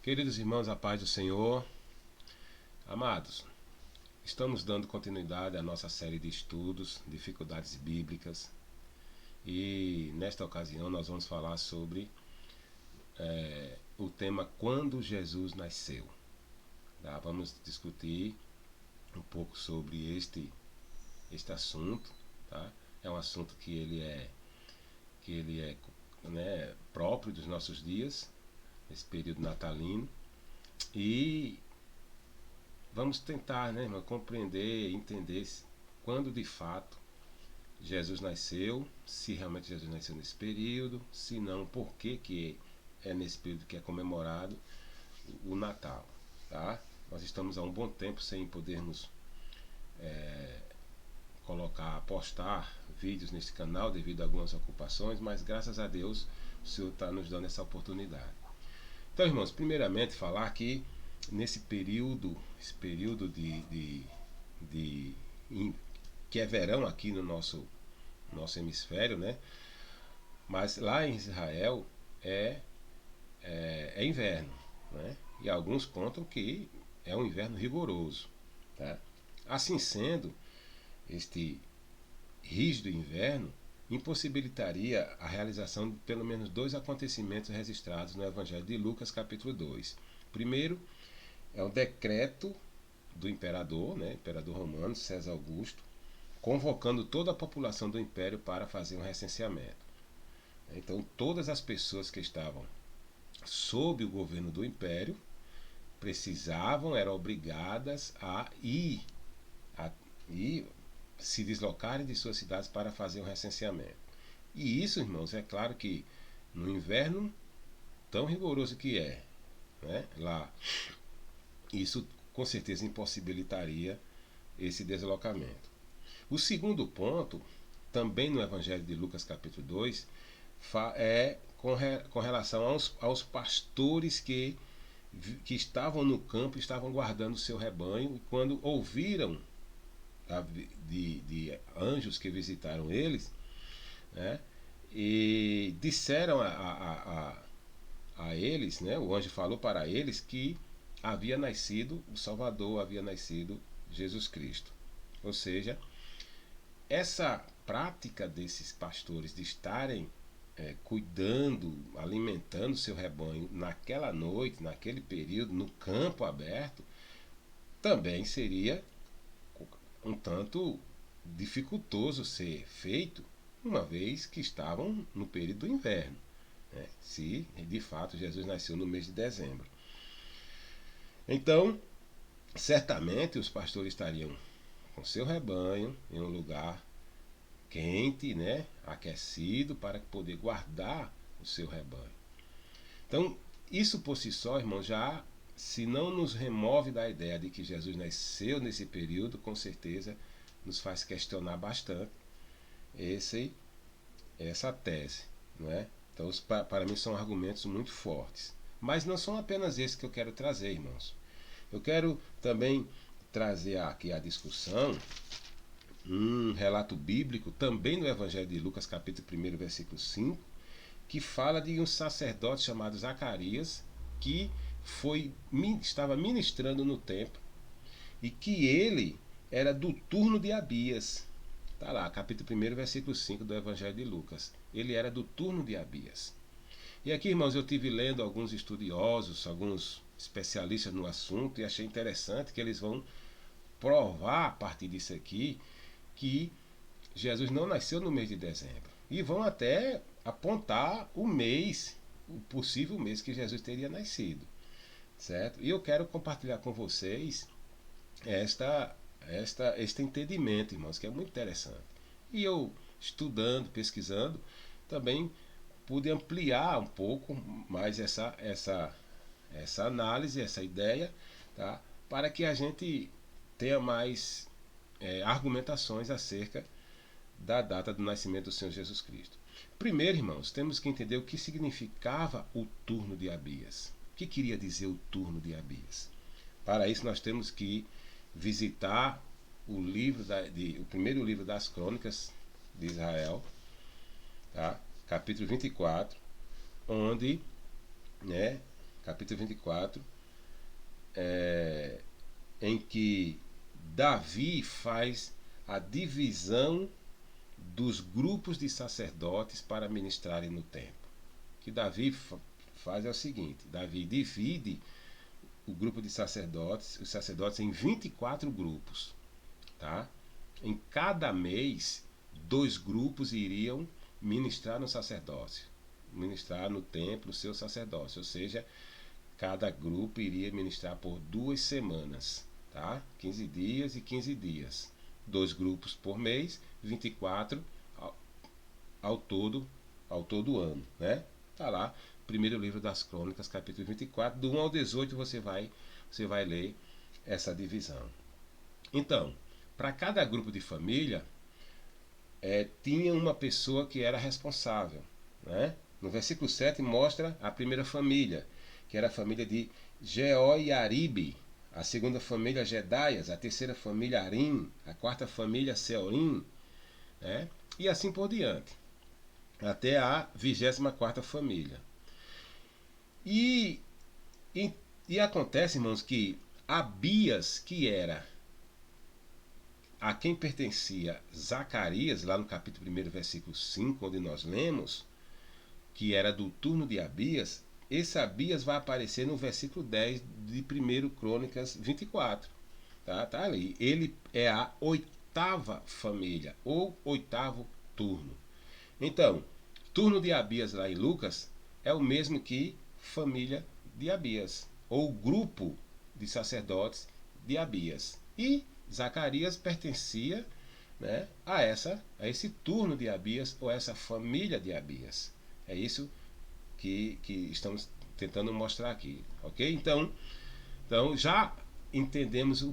Queridos irmãos, a paz do Senhor. Amados, estamos dando continuidade à nossa série de estudos, dificuldades bíblicas, e nesta ocasião nós vamos falar sobre o tema Quando Jesus Nasceu. Tá? Vamos discutir um pouco sobre este assunto. Tá? É um assunto que ele é próprio dos nossos dias, esse período natalino, e vamos tentar, irmão, compreender, entender quando de fato Jesus nasceu, se realmente Jesus nasceu nesse período, se não, por que é nesse período que é comemorado o Natal. Tá? Nós estamos há um bom tempo sem podermos postar vídeos nesse canal devido a algumas ocupações, mas graças a Deus o Senhor está nos dando essa oportunidade. Então, irmãos, primeiramente falar que nesse período, esse período que é verão aqui no nosso hemisfério, né? Mas lá em Israel é inverno, né? E alguns contam que é um inverno rigoroso, tá? Assim sendo, este rígido inverno impossibilitaria a realização de pelo menos dois acontecimentos registrados no Evangelho de Lucas, capítulo 2. Primeiro, é um decreto do imperador, né, imperador romano, César Augusto, convocando toda a população do império para fazer um recenseamento. Então, todas as pessoas que estavam sob o governo do império eram obrigadas a ir se deslocarem de suas cidades para fazer um recenseamento. E isso, irmãos, é claro que no inverno tão rigoroso que é, né, lá, isso com certeza impossibilitaria esse deslocamento. O segundo ponto, também no Evangelho de Lucas capítulo 2, é com relação aos pastores que estavam no campo, estavam guardando o seu rebanho, e quando ouviram de anjos que visitaram eles, né, e disseram a eles, né, o anjo falou para eles que havia nascido o Salvador, havia nascido Jesus Cristo. Ou seja, essa prática desses pastores de estarem cuidando, alimentando seu rebanho naquela noite, naquele período, no campo aberto, também seria um tanto dificultoso ser feito, uma vez que estavam no período do inverno, né? Se de fato Jesus nasceu no mês de dezembro. Então, certamente os pastores estariam com seu rebanho em um lugar quente, né, aquecido, para poder guardar o seu rebanho. Então, isso por si só, irmão, já se não nos remove da ideia de que Jesus nasceu nesse período, com certeza nos faz questionar bastante essa tese, não é? Então, para mim são argumentos muito fortes. Mas não são apenas esses que eu quero trazer, irmãos. Eu quero também trazer aqui a discussão um relato bíblico, também no Evangelho de Lucas, capítulo 1, versículo 5, que fala de um sacerdote chamado Zacarias, que estava ministrando no templo, e que ele era do turno de Abias. Está lá, capítulo 1, versículo 5 do Evangelho de Lucas. Ele era do turno de Abias. E aqui, irmãos, eu tive lendo alguns estudiosos, alguns especialistas no assunto, e achei interessante que eles vão provar a partir disso aqui que Jesus não nasceu no mês de dezembro. E vão até apontar o mês, o possível mês que Jesus teria nascido. Certo? E eu quero compartilhar com vocês este entendimento, irmãos, que é muito interessante. E eu, estudando, pesquisando, também pude ampliar um pouco mais essa análise, essa ideia, tá? Para que a gente tenha mais argumentações acerca da data do nascimento do Senhor Jesus Cristo. Primeiro, irmãos, temos que entender o que significava o turno de Abias. O que queria dizer o turno de Abias? Para isso, nós temos que visitar o primeiro livro das Crônicas de Israel, tá? Capítulo 24, onde, né, capítulo 24, em que Davi faz a divisão dos grupos de sacerdotes para ministrarem no templo. O que Davi faz é o seguinte: Davi divide o grupo de sacerdotes, os sacerdotes, em 24 grupos. Tá? Em cada mês, 2 grupos iriam ministrar no sacerdócio, ministrar no templo o seu sacerdócio, ou seja, cada grupo iria ministrar por 2 semanas, tá? 15 dias e 15 dias. 2 grupos por mês, 24 ao todo ano, né? Tá lá, primeiro livro das Crônicas, capítulo 24, do 1 ao 18 você vai ler essa divisão. Então, para cada grupo de família, tinha uma pessoa que era responsável, né? No versículo 7 mostra a primeira família, que era a família de Jeoiaribe, a segunda família Jedaias, a terceira família Arim, a quarta família Seorim, né? E assim por diante, até a 24ª família. E acontece, irmãos, que Abias, que era a quem pertencia Zacarias, lá no capítulo 1, versículo 5, onde nós lemos, que era do turno de Abias, esse Abias vai aparecer no versículo 10 de 1 Crônicas 24. Tá ali. Ele é a 8ª família, ou 8º turno. Então, turno de Abias lá em Lucas é o mesmo que família de Abias, ou grupo de sacerdotes de Abias. E Zacarias pertencia, né, a esse turno de Abias, ou essa família de Abias. É isso que estamos tentando mostrar aqui, ok? Então já entendemos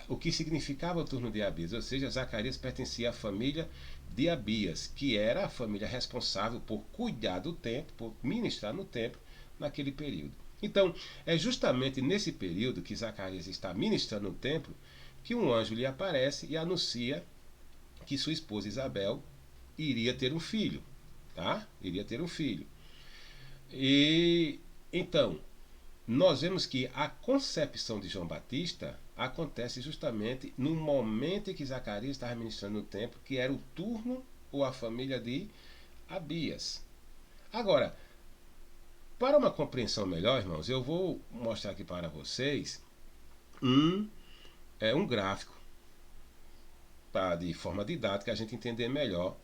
o que significava o turno de Abias, ou seja, Zacarias pertencia à família de Abias, que era a família responsável por cuidar do templo, por ministrar no templo naquele período. Então, é justamente nesse período que Zacarias está ministrando no templo que um anjo lhe aparece e anuncia que sua esposa Isabel iria ter um filho, tá? Iria ter um filho. E então, nós vemos que a concepção de João Batista acontece justamente no momento em que Zacarias estava ministrando no templo, que era o turno ou a família de Abias. Agora, para uma compreensão melhor, irmãos, eu vou mostrar aqui para vocês um gráfico para, de forma didática, a gente entender melhor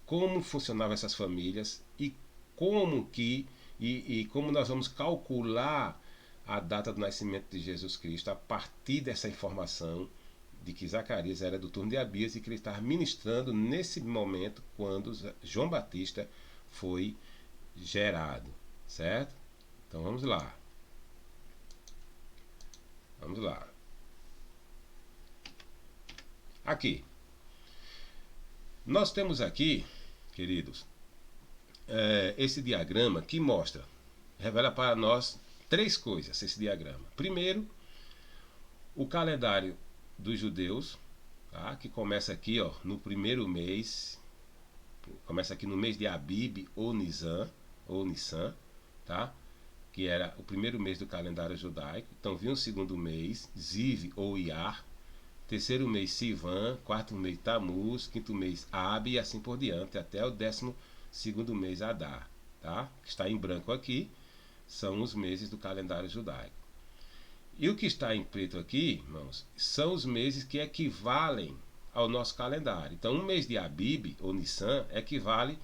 como funcionavam essas famílias e como nós vamos calcular a data do nascimento de Jesus Cristo a partir dessa informação de que Zacarias era do turno de Abias e que ele estava ministrando nesse momento quando João Batista foi gerado, certo? Então vamos lá. Vamos lá. Aqui. Nós temos aqui, queridos, esse diagrama que revela para nós 3 coisas, esse diagrama. Primeiro, o calendário dos judeus, tá? Que começa aqui, no primeiro mês, começa aqui no mês de Abib ou Nissan, tá? Que era o primeiro mês do calendário judaico. Então vinha o segundo mês, Ziv ou Iyar, terceiro mês Sivan, quarto mês Tamuz, quinto mês Ab e assim por diante, até o 12º mês Adar, tá? Que está em branco aqui, são os meses do calendário judaico. E o que está em preto aqui, irmãos, são os meses que equivalem ao nosso calendário. Então, um mês de Abib, ou Nissan, equivale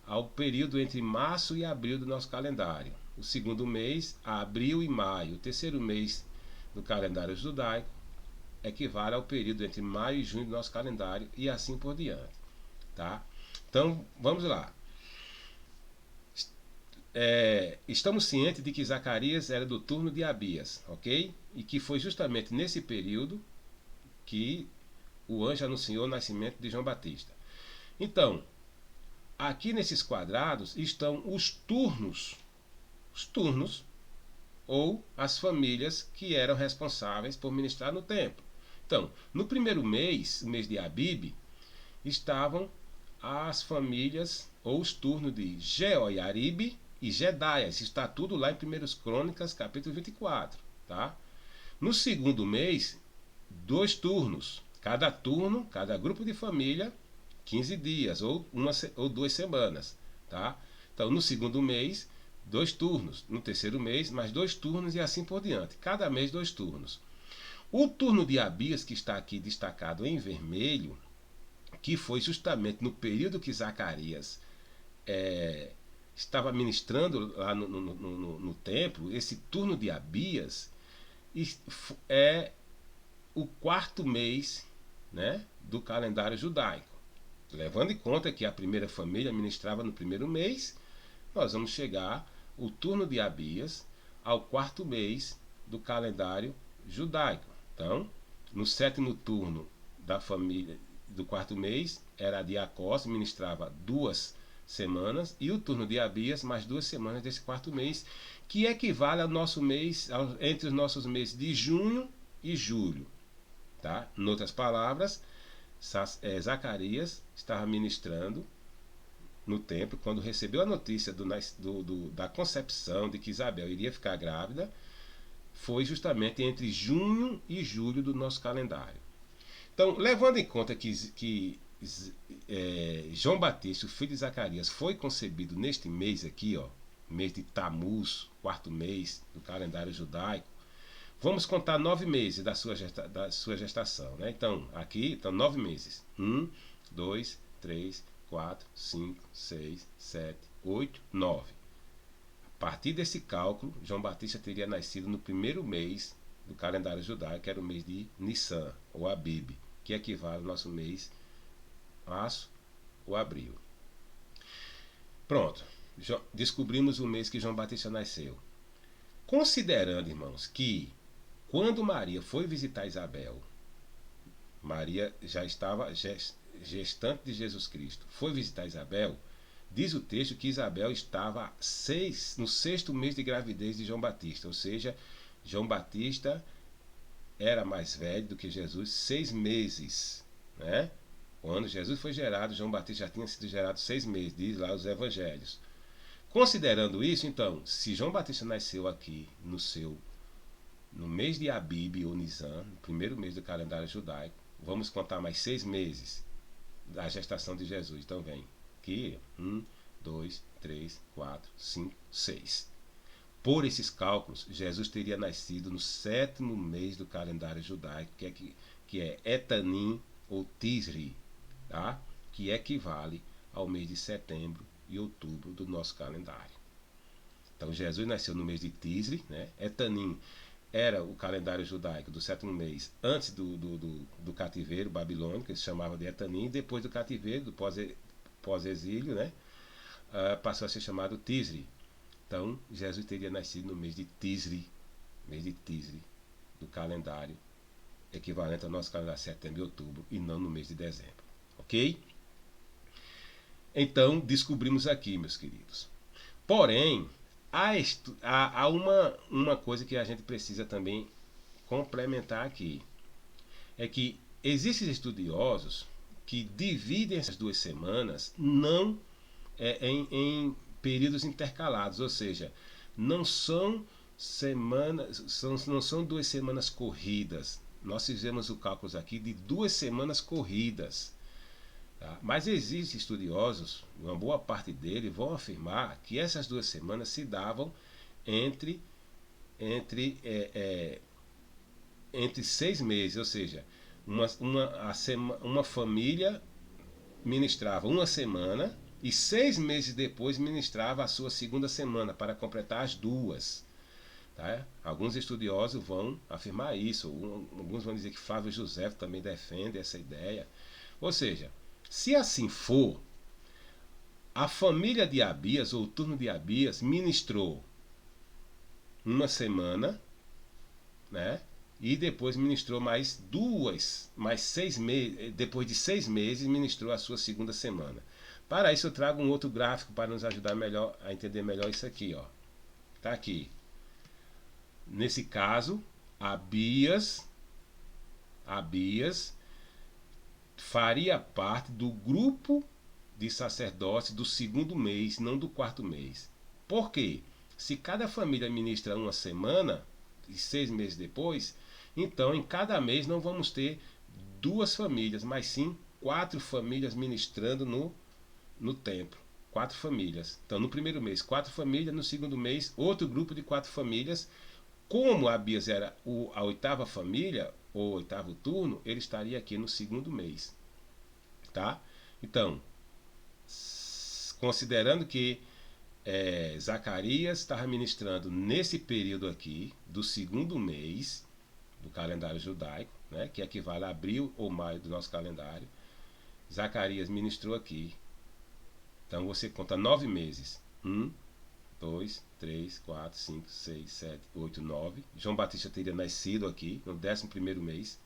ao período entre março e abril do nosso calendário. O segundo mês, abril e maio. O terceiro mês do calendário judaico equivale ao período entre maio e junho do nosso calendário, e assim por diante. Tá? Então, vamos lá. Estamos cientes de que Zacarias era do turno de Abias, ok? E que foi justamente nesse período que o anjo anunciou o nascimento de João Batista. Então, aqui nesses quadrados estão os turnos ou as famílias que eram responsáveis por ministrar no templo. Então, no primeiro mês, o mês de Abib, estavam as famílias ou os turnos de Jeoiaribe, e Jedaias. Isso está tudo lá em 1 Crônicas, capítulo 24. Tá? No segundo mês, 2 turnos. Cada turno, cada grupo de família, 15 dias ou 2 semanas. Tá? Então, no segundo mês, 2 turnos. No terceiro mês, mais 2 turnos e assim por diante. Cada mês, 2 turnos. O turno de Abias, que está aqui destacado em vermelho, que foi justamente no período que Zacarias estava ministrando lá no templo, esse turno de Abias é o 4º mês, né, do calendário judaico. Levando em conta que a primeira família ministrava no 1º mês, nós vamos chegar o turno de Abias ao 4º mês do calendário judaico. Então, no 7º turno da família do 4º mês era de Acós, ministrava 2 semanas, e o turno de Abias mais 2 semanas desse 4º mês, que equivale ao nosso mês, entre os nossos meses de junho e julho. Tá? Em outras palavras, Zacarias estava ministrando no templo quando recebeu a notícia da concepção de que Isabel iria ficar grávida. Foi justamente entre junho e julho do nosso calendário. Então, levando em conta que João Batista, o filho de Zacarias, foi concebido neste mês aqui, ó, mês de Tamuz, 4º mês do calendário judaico, vamos contar 9 meses da sua gestação. Né? Então, aqui estão 9 meses. 1, 2, 3, 4, 5, 6, 7, 8, 9. A partir desse cálculo, João Batista teria nascido no 1º mês do calendário judaico, que era o mês de Nissan, ou Abib, que equivale ao nosso mês março ou abril. Pronto, descobrimos o mês que João Batista nasceu. Considerando, irmãos, que quando Maria foi visitar Isabel, Maria já estava gestante de Jesus Cristo, foi visitar Isabel, diz o texto que Isabel estava no 6º mês de gravidez de João Batista, ou seja, João Batista era mais velho do que Jesus 6 meses. Né? Quando Jesus foi gerado, João Batista já tinha sido gerado 6 meses, diz lá os evangelhos. Considerando isso, então, se João Batista nasceu aqui no mês de Abib ou Nisan, no 1º mês do calendário judaico, vamos contar mais 6 meses da gestação de Jesus. Então vem aqui, 1, 2, 3, 4, 5, 6. Por esses cálculos, Jesus teria nascido no 7º mês do calendário judaico, que é Etanim ou Tisri, tá? Que equivale ao mês de setembro e outubro do nosso calendário. Então Jesus nasceu no mês de Tisri, né? Etanim era o calendário judaico do 7º mês antes do cativeiro babilônico, que se chamava de Etanim, e depois do cativeiro, do pós-exílio, né? Passou a ser chamado Tisri. Então, Jesus teria nascido no mês de Tisri, do calendário, equivalente ao nosso calendário de setembro e outubro, e não no mês de dezembro. Ok? Então, descobrimos aqui, meus queridos. Porém, há uma coisa que a gente precisa também complementar aqui. É que existem estudiosos que dividem essas 2 semanas não em períodos intercalados, ou seja, não são 2 semanas corridas. Nós fizemos o cálculo aqui de 2 semanas corridas. Tá? Mas existem estudiosos, uma boa parte deles vão afirmar que essas 2 semanas se davam entre 6 meses, ou seja, uma família ministrava 1 semana e 6 meses depois ministrava a sua 2ª semana para completar as 2. Tá? Alguns estudiosos vão afirmar isso, alguns vão dizer que Flávio José também defende essa ideia. Ou seja, se assim for, a família de Abias, ou o turno de Abias, ministrou 1 semana, né? E depois ministrou mais 6 meses, depois de 6 meses, ministrou a sua 2ª semana. Para isso eu trago um outro gráfico para nos ajudar melhor a entender melhor isso aqui, ó. Tá aqui. Nesse caso, Abias faria parte do grupo de sacerdotes do 2º mês, não do 4º mês. Por quê? Se cada família ministra uma semana, e 6 meses depois, então em cada mês não vamos ter 2 famílias, mas sim 4 famílias ministrando no templo. 4 famílias. Então no primeiro mês, 4 famílias, no segundo mês, outro grupo de 4 famílias. Como Abias era a 8ª família, ou 8º turno, ele estaria aqui no segundo mês. Tá? Então, considerando que Zacarias estava ministrando nesse período aqui, do segundo mês do calendário judaico, né, que equivale a abril ou maio do nosso calendário, Zacarias ministrou aqui. Então você conta 9 meses. 1, 2, 3, 4, 5, 6, 7, 8, 9. João Batista teria nascido aqui no 11º mês.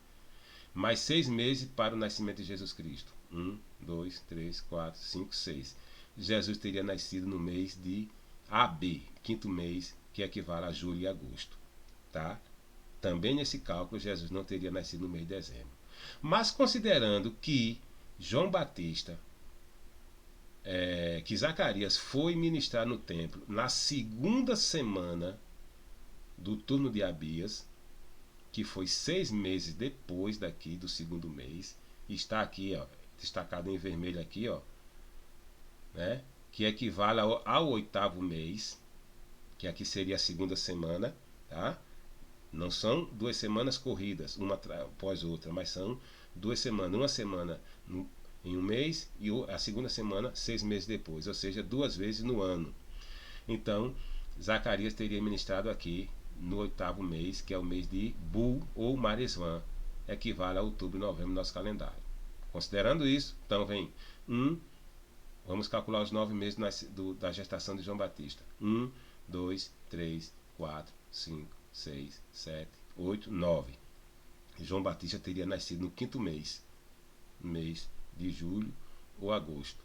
Mais 6 meses para o nascimento de Jesus Cristo. 1, 2, 3, 4, 5, 6. Jesus teria nascido no mês de AB, 5º mês, que equivale a julho e agosto. Tá? Também nesse cálculo, Jesus não teria nascido no mês de dezembro. Mas considerando que João Batista, que Zacarias foi ministrar no templo na segunda semana do turno de Abias, que foi 6 meses depois daqui do segundo mês, e está aqui, ó, destacado em vermelho aqui, ó, né, que equivale ao 8º mês, que aqui seria a segunda semana, tá? Não são 2 semanas corridas, uma após outra, mas são 2 semanas, uma semana em um mês e a segunda semana 6 meses depois, ou seja, 2 vezes no ano. Então, Zacarias teria ministrado aqui no 8º mês, que é o mês de Bul ou Maresvan, equivale a outubro e novembro no nosso calendário. Considerando isso, então vem vamos calcular os 9 meses da gestação de João Batista. 1, 2, 3, 4, 5, 6, 7, 8, 9. João Batista teria nascido no 5º mês, mês de julho ou agosto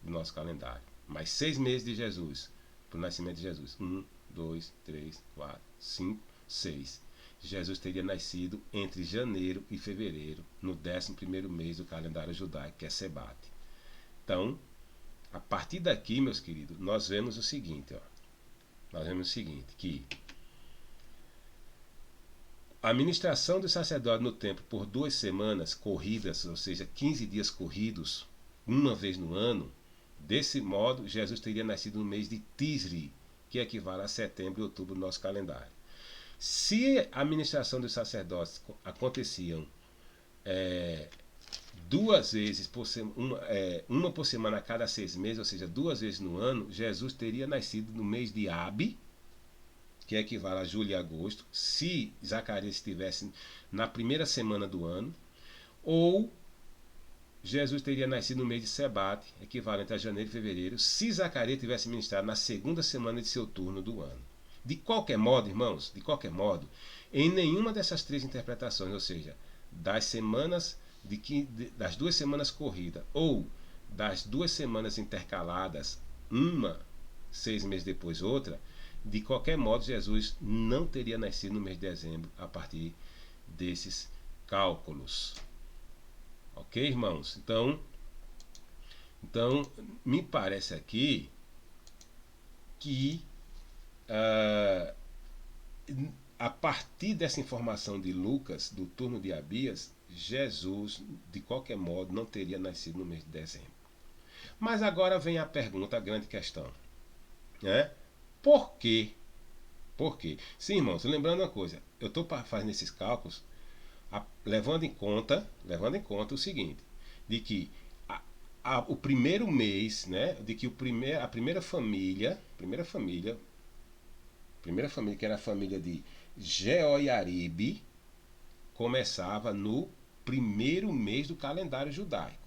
do nosso calendário. Mais 6 meses de Jesus, para o nascimento de Jesus. 1, 2, 3, 4, 5, 6. Jesus teria nascido entre janeiro e fevereiro, no 11º mês do calendário judaico, que é Sebate. Então, a partir daqui, meus queridos, nós vemos o seguinte, ó. Nós vemos o seguinte, que a ministração do sacerdote no templo por 2 semanas corridas, ou seja, 15 dias corridos, uma vez no ano, desse modo, Jesus teria nascido no mês de Tisri, que equivale a setembro e outubro do nosso calendário. Se a ministração dos sacerdotes aconteciam 2 vezes por semana, uma por semana a cada 6 meses, ou seja, 2 vezes no ano, Jesus teria nascido no mês de Abi, que equivale a julho e agosto, se Zacarias estivesse na primeira semana do ano, ou Jesus teria nascido no mês de Sebate, equivalente a janeiro e fevereiro, se Zacarias tivesse ministrado na segunda semana de seu turno do ano. De qualquer modo, irmãos, de qualquer modo, em nenhuma dessas 3 interpretações, ou seja, das semanas das 2 semanas corridas ou das 2 semanas intercaladas, uma 6 meses depois outra, de qualquer modo Jesus não teria nascido no mês de dezembro a partir desses cálculos. Ok, irmãos? Então me parece aqui que a partir dessa informação de Lucas, do turno de Abias, Jesus, de qualquer modo, não teria nascido no mês de dezembro. Mas agora vem a pergunta, a grande questão, né? Por quê? Por quê? Sim, irmãos, lembrando uma coisa, eu estou fazendo esses cálculos levando em conta o seguinte, de que o primeiro mês, né, de que a primeira família, que era a família de Jeoiaribe, começava no primeiro mês do calendário judaico.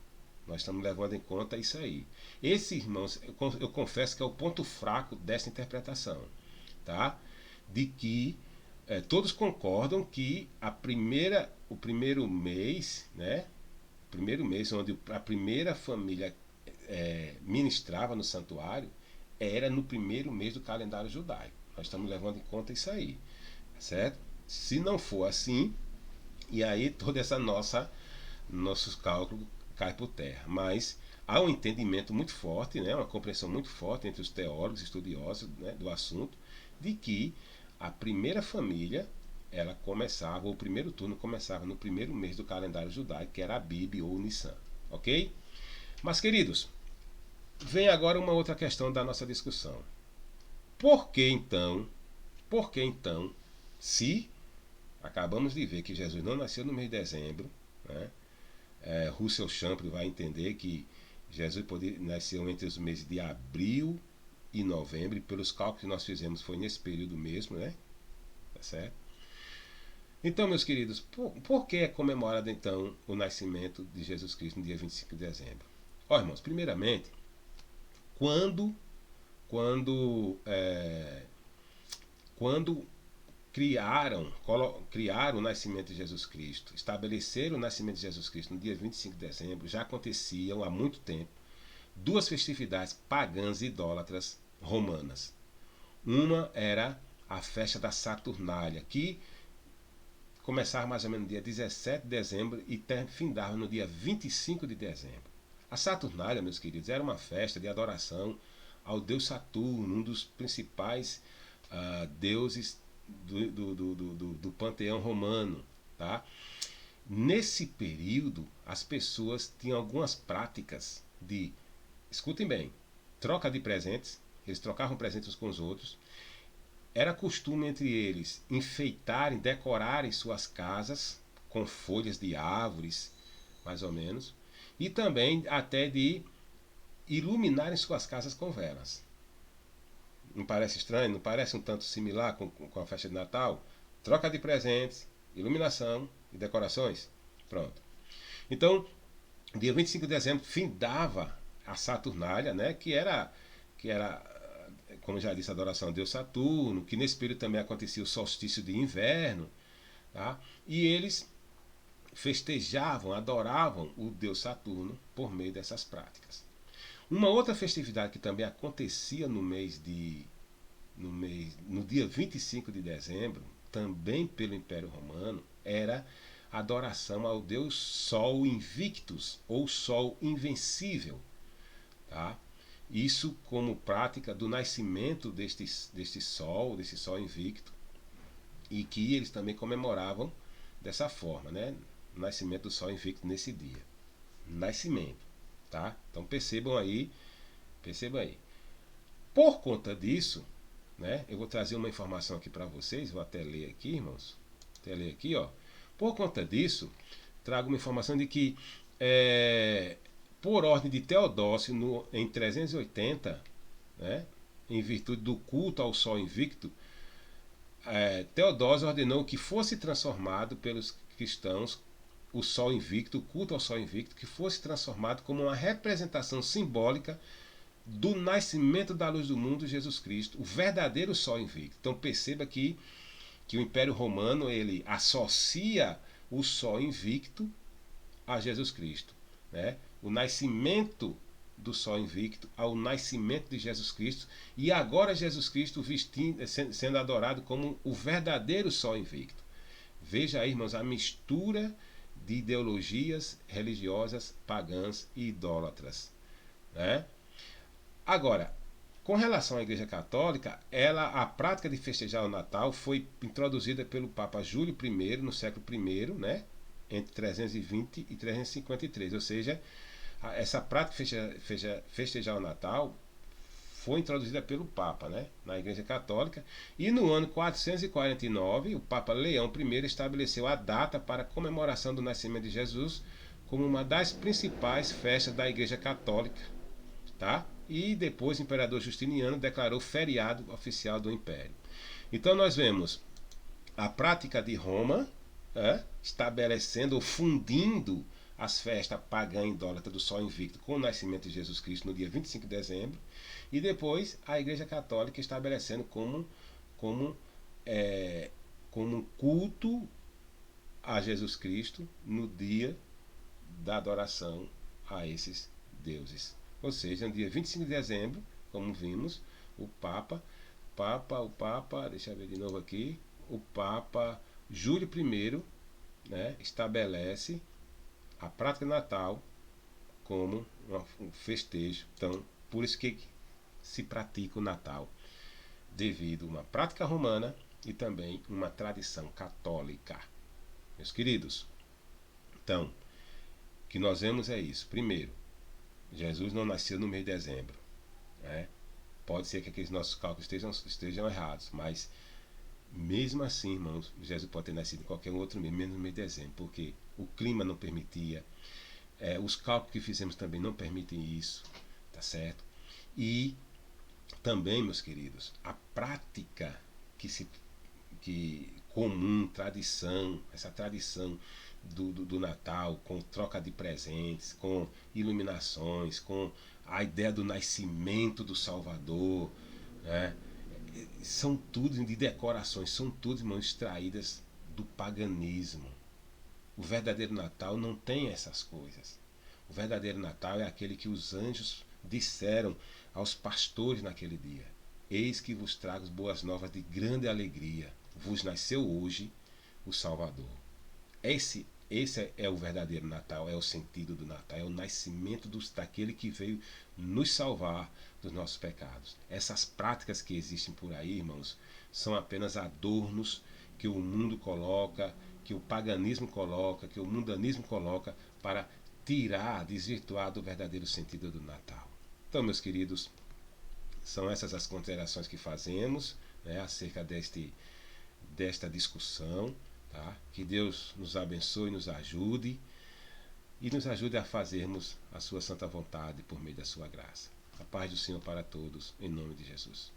Nós estamos levando em conta isso aí. Esse, irmãos, eu confesso que é o ponto fraco dessa interpretação, tá? De que todos concordam que o primeiro mês, né? O primeiro mês onde a primeira família ministrava no santuário era no primeiro mês do calendário judaico. Nós estamos levando em conta isso aí, certo? Se não for assim, e aí toda essa nossos cálculos cai por terra. Mas há um entendimento muito forte, né, uma compreensão muito forte entre os teólogos estudiosos, né, do assunto, de que a primeira família, ela começava, o primeiro turno começava no primeiro mês do calendário judaico, que era Abib ou Nissan, ok? Mas, queridos, vem agora uma outra questão da nossa discussão. Por que então, se acabamos de ver que Jesus não nasceu no mês de dezembro, né? Russell Champre vai entender que Jesus nasceu entre os meses de abril e novembro, e pelos cálculos que nós fizemos foi nesse período mesmo, né? Tá certo? Então, meus queridos, por que é comemorado então o nascimento de Jesus Cristo no dia 25 de dezembro? Ó, irmãos, primeiramente, quando quando é, quando criaram o nascimento de Jesus Cristo, estabeleceram o nascimento de Jesus Cristo no dia 25 de dezembro, já aconteciam há muito tempo duas festividades pagãs e idólatras romanas. Uma era a festa da Saturnália, que começava mais ou menos no dia 17 de dezembro e findava no dia 25 de dezembro. A Saturnália, meus queridos, era uma festa de adoração ao deus Saturno, um dos principais deuses do panteão romano. Tá? Nesse período, as pessoas tinham algumas práticas de, escutem bem, troca de presentes, eles trocavam presentes uns com os outros. Era costume entre eles enfeitarem, decorarem suas casas com folhas de árvores, mais ou menos, e também até de iluminarem suas casas com velas. Não parece estranho? Não parece um tanto similar com a festa de Natal? Troca de presentes, iluminação e decorações. Pronto. Então, dia 25 de dezembro findava a Saturnália, né, que era, como já disse, a adoração ao deus Saturno, que nesse período também acontecia o solstício de inverno, tá? E eles festejavam, adoravam o deus Saturno por meio dessas práticas. Uma outra festividade que também acontecia no dia 25 de dezembro, também pelo Império Romano, era a adoração ao deus Sol Invictus, ou Sol Invencível. Tá? Isso como prática do nascimento desse Sol invicto, e que eles também comemoravam dessa forma, né? O nascimento do Sol invicto nesse dia. Nascimento. Tá? Então percebam aí. Por conta disso, né, eu vou trazer uma informação aqui para vocês, vou até ler aqui, irmãos. Até ler aqui, ó. Por conta disso, trago uma informação de que, por ordem de Teodósio, em 380, né, em virtude do culto ao Sol Invicto, Teodósio ordenou que fosse transformado pelos cristãos o Sol Invicto, o culto ao Sol Invicto, que fosse transformado como uma representação simbólica do nascimento da luz do mundo, Jesus Cristo, o verdadeiro Sol Invicto. Então perceba que o Império Romano ele associa o Sol Invicto a Jesus Cristo, né? O nascimento do Sol Invicto ao nascimento de Jesus Cristo, e agora Jesus Cristo sendo adorado como o verdadeiro Sol Invicto. Veja aí, irmãos, a mistura de ideologias religiosas pagãs e idólatras, né? Agora, com relação à Igreja Católica, a prática de festejar o Natal foi introduzida pelo Papa Júlio I no século I, né? Entre 320 e 353. Ou seja, essa prática de festejar o Natal foi introduzida pelo Papa, né? Na Igreja Católica. E no ano 449, o Papa Leão I estabeleceu a data para a comemoração do nascimento de Jesus como uma das principais festas da Igreja Católica. Tá? E depois o imperador Justiniano declarou feriado oficial do Império. Então nós vemos a prática de Roma estabelecendo ou fundindo as festas pagã e idólatra do Sol Invicto com o nascimento de Jesus Cristo no dia 25 de dezembro, e depois a Igreja Católica estabelecendo como um culto a Jesus Cristo no dia da adoração a esses deuses. Ou seja, no dia 25 de dezembro, como vimos, o Papa, deixa eu ver de novo aqui, o Papa Júlio I, né, estabelece a prática de Natal como um festejo. Então, por isso que se pratica o Natal, devido a uma prática romana e também uma tradição católica. Meus queridos, então, o que nós vemos é isso. Primeiro, Jesus não nasceu no mês de dezembro. Né? Pode ser que aqueles nossos cálculos estejam errados, mas mesmo assim, irmãos, Jesus pode ter nascido em qualquer outro mês, menos no mês de dezembro, porque o clima não permitia, os cálculos que fizemos também não permitem isso, tá certo? E também, meus queridos, a prática que comum, tradição, essa tradição do Natal, com troca de presentes, com iluminações, com a ideia do nascimento do Salvador, né? São tudo de decorações, são tudo, irmãos, extraídas do paganismo. O verdadeiro Natal não tem essas coisas. O verdadeiro Natal é aquele que os anjos disseram aos pastores naquele dia: Eis que vos trago boas novas de grande alegria. Vos nasceu hoje o Salvador. Esse é o verdadeiro Natal, é o sentido do Natal, é o nascimento daquele que veio nos salvar dos nossos pecados. Essas práticas que existem por aí, irmãos, são apenas adornos que o mundo coloca, que o paganismo coloca, que o mundanismo coloca para tirar, desvirtuar do verdadeiro sentido do Natal. Então, meus queridos, são essas as considerações que fazemos, né, acerca desta discussão. Tá? Que Deus nos abençoe, nos ajude e nos ajude a fazermos a sua santa vontade por meio da sua graça. A paz do Senhor para todos, em nome de Jesus.